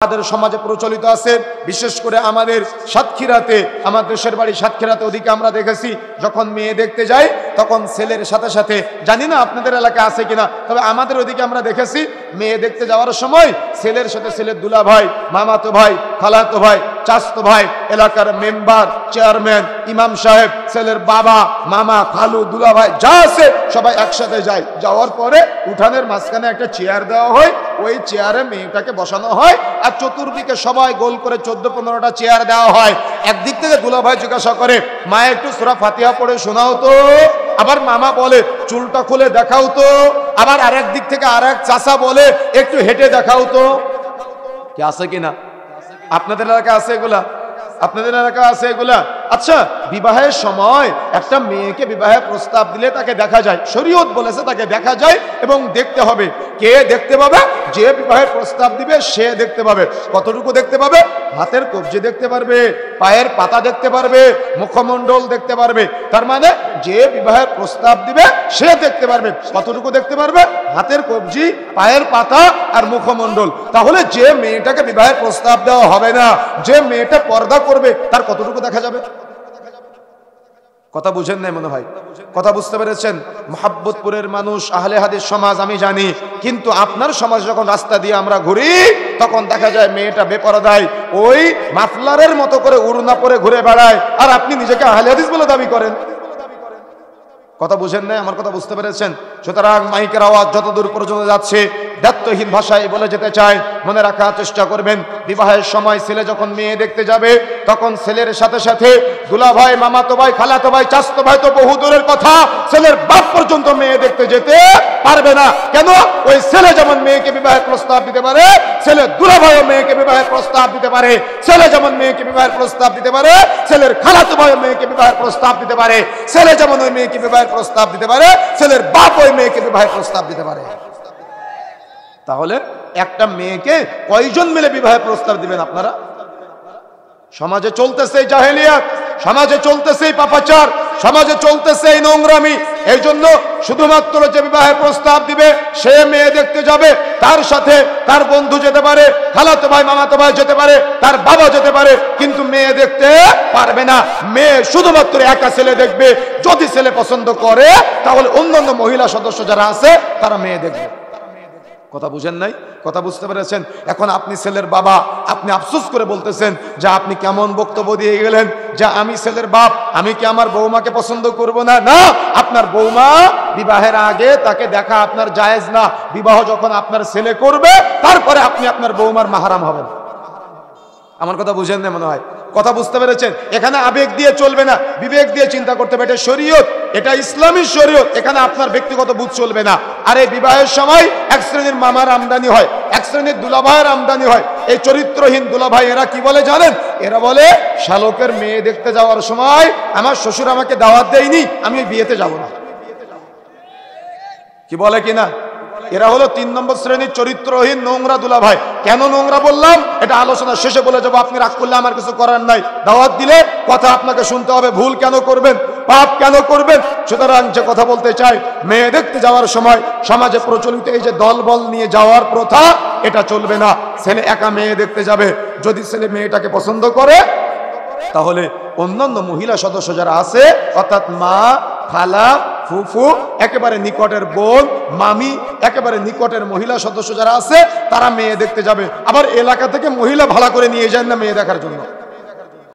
আমাদের সমাজে প্রচলিত আছে, বিশেষ করে আমাদের সাতক্ষীরাতে, আমার দেশের বাড়ি সাতক্ষীরাতে, ওদিকে আমরা দেখেছি যখন মেয়ে দেখতে যাই তখন ছেলের সাথে সাথে, জানি না আপনাদের এলাকায় আছে কিনা, তবে আমাদের ওদিকে আমরা দেখেছি মেয়ে দেখতে যাওয়ার সময় ছেলের সাথে ছেলের দুলা ভাই, মামাতো ভাই, খালাতো ভাই, চাচতো ভাই, এলাকার মেম্বার, চেয়ারম্যান, ইমাম সাহেব, ছেলের বাবা, মামা, খালু, দুলা ভাই যা আছে সবাই একসাথে যায়। যাওয়ার পরে উঠানের মাঝখানে একটা চেয়ার দেওয়া হয়, ওই চেয়ারে মেয়েটাকে বসানো হয় আর চতুর্দিকে সবাই গোল করে 14-15টা চেয়ার দেওয়া হয়। একদিক থেকে দুলা ভাই জিজ্ঞাসা করে, মা একটু সূরা ফাতিহা পড়ে শোনাও তো। আবার মামা বলে চুলটা খুলে দেখাও তো। আবার আরেক দিক থেকে আরেক চাচা বলে একটু হেঁটে দেখাও তো। কি আছে কিনা আপনাদের এলাকায়? আছে এগুলা? আপনাদের এলাকায় আছে এগুলা? আচ্ছা, বিবাহের সময় একটা মেয়েকে বিবাহের প্রস্তাব দিলে তাকে দেখা যায়, শরীয়ত বলেছে তাকে দেখা যায় এবং দেখতে হবে। কে দেখতে পাবে? যে বিবাহের প্রস্তাব দিবে সে দেখতে পাবে। কতটুকু দেখতে পাবে? হাতের কবজি দেখতে পারবে, পায়ের পাতা দেখতে পারবে, মুখমণ্ডল দেখতে পারবে। তার মানে যে বিবাহের প্রস্তাব দিবে সে দেখতে পারবে। কতটুকু দেখতে পারবে? হাতের কবজি, পায়ের পাতা আর মুখমণ্ডল। তাহলে যে মেয়েটাকে বিবাহের প্রস্তাব দেওয়া হবে না, যে মেয়েটা পর্দা করবে, তার কতটুকু দেখা যাবে? কথা বুঝেন নাই মনে হয়? কথা বুঝতে পেরেছেন? মোহাব্বতপুরের মানুষ, আহলে হাদিস সমাজ আমি জানি, কিন্তু আপনার সমাজ যখন রাস্তা দিয়ে আমরা ঘুরি তখন দেখা যায় মেয়েটা বেপরদায় ওই মাফলারের মতো করে উড়না পরে ঘুরে বেড়ায়, আর আপনি নিজেকে আহলে হাদিস বলে দাবি করেন। কথা বুঝেন নাই? আমার কথা বুঝতে পেরেছেন? সুতরাং মাইকের আওয়াজ যতদূর পর্যন্ত যাচ্ছে, দায়িত্বহীন ভাষায় বলে যেতে চায়, মনে রাখার চেষ্টা করবেন, বিবাহের সময় ছেলে যখন মেয়ে দেখতে যাবে তখন ছেলের সাথে সাথে দুলা ভাই, মামাতো ভাই, খালাতো ভাই, চাচতো ভাই তো বহু দূরের কথা, ছেলের বাপ পর্যন্ত মেয়ে দেখতে যেতে পারবে না। কেন? ওই ছেলে যেমন মেয়েকে বিবাহের প্রস্তাব দিতে পারে, ছেলে দুলা ভাইও মেয়েকে বিবাহের প্রস্তাব দিতে পারে। ছেলে যেমন মেয়েকে বিবাহের প্রস্তাব দিতে পারে, ছেলের খালাতো ভাইও মেয়েকে বিবাহের প্রস্তাব দিতে পারে। ছেলে যেমন ওই মেয়েকে বিবাহের প্রস্তাব দিতে পারে, ছেলের বাপ ওই মেয়েকে বিবাহের প্রস্তাব দিতে পারে। তাহলে একটা মেয়েকে কয়জন মিলে বিবাহের প্রস্তাব দিবেন আপনারা? সমাজে চলতেছে জাহেলিয়াত, সমাজে চলতেছে পাপাচার, সমাজে চলতেছে নোংরামি। এই জন্য শুধুমাত্র যে বিবাহের প্রস্তাব দিবে সে মেয়ে দেখতে যাবে, তার সাথে তার বন্ধু যেতে পারে, খালাতো ভাই, মামাতো ভাই যেতে পারে, তার বাবা যেতে পারে, কিন্তু মেয়ে দেখতে পারবে না। মেয়ে শুধুমাত্র একা ছেলে দেখবে। যদি ছেলে পছন্দ করে তাহলে অন্যান্য মহিলা সদস্য যারা আছে তারা মেয়ে দেখবে। কথা বুঝেন নাই? কথা বুঝতে পেরেছেন? এখন আপনি ছেলের বাবা, আপনি আফসোস করে বলতেছেন যে আপনি কেমন বক্তব্য দিয়ে গেলেন যে আমি ছেলের বাপ, আমি কি আমার বৌমাকে পছন্দ করব না? না, আপনার বৌমা বিবাহের আগে তাকে দেখা আপনার জায়েজ না। বিবাহ যখন আপনার ছেলে করবে তারপরে আপনি আপনার বৌমার মাহরাম হবেন। আমার কথা বুঝেন না মনে হয়? কথা বুঝতে পেরেছেন? এখানে আবেগ দিয়ে চলবে না, বিবেক দিয়ে চিন্তা করতে হবে। এটা শরীয়ত, এটা ইসলামী শরীয়ত, এখানে আপনার ব্যক্তিগত বুঝ চলবে না। আর এই বিবাহের সময় এক শ্রেণীর মামার আমদানি হয়, এক শ্রেণীর দুলাভাইয়ের আমদানি হয়। এই চরিত্রহীন দুলাভাই এরা কি বলে জানেন? এরা বলে শালকের মেয়ে দেখতে যাওয়ার সময় আমার শ্বশুর আমাকে দাওয়াত দেয়নি, আমি বিয়েতে যাব না। কি বলে কিনা? এরা হলো 3 নম্বর শ্রেণীর চরিত্রহীন নোংরা দুলাভাই। কেন নোংরা বললাম এটা আলোচনা শেষে বলে যাবো। আপনি রাগ করলে আমার কিছু করার নাই। দাওয়াত দিলে কথা আপনাকে শুনতে হবে। ভুল কেন করবেন? পাপ কেন করবেন? সুতরাং যে কথা বলতে চাই, মেয়ে দেখতে যাওয়ার সময় সমাজে প্রচলিত এই যে দলবল নিয়ে যাওয়ার প্রথা, এটা চলবে না। ছেলে একা মেয়ে দেখতে যাবে, যদি ছেলে মেয়েটাকে পছন্দ করে তাহলে অন্যান্য মহিলা সদস্য যারা আছে, অর্থাৎ মা, খালা, ফুফু, একেবারে নিকটের বোন, মামি, একেবারে নিকটের মহিলা সদস্য যারা আছে তারা মেয়ে দেখতে যাবে। আবার এলাকা থেকে মহিলা ভাড়া করে নিয়ে যান না মেয়ে দেখার জন্য।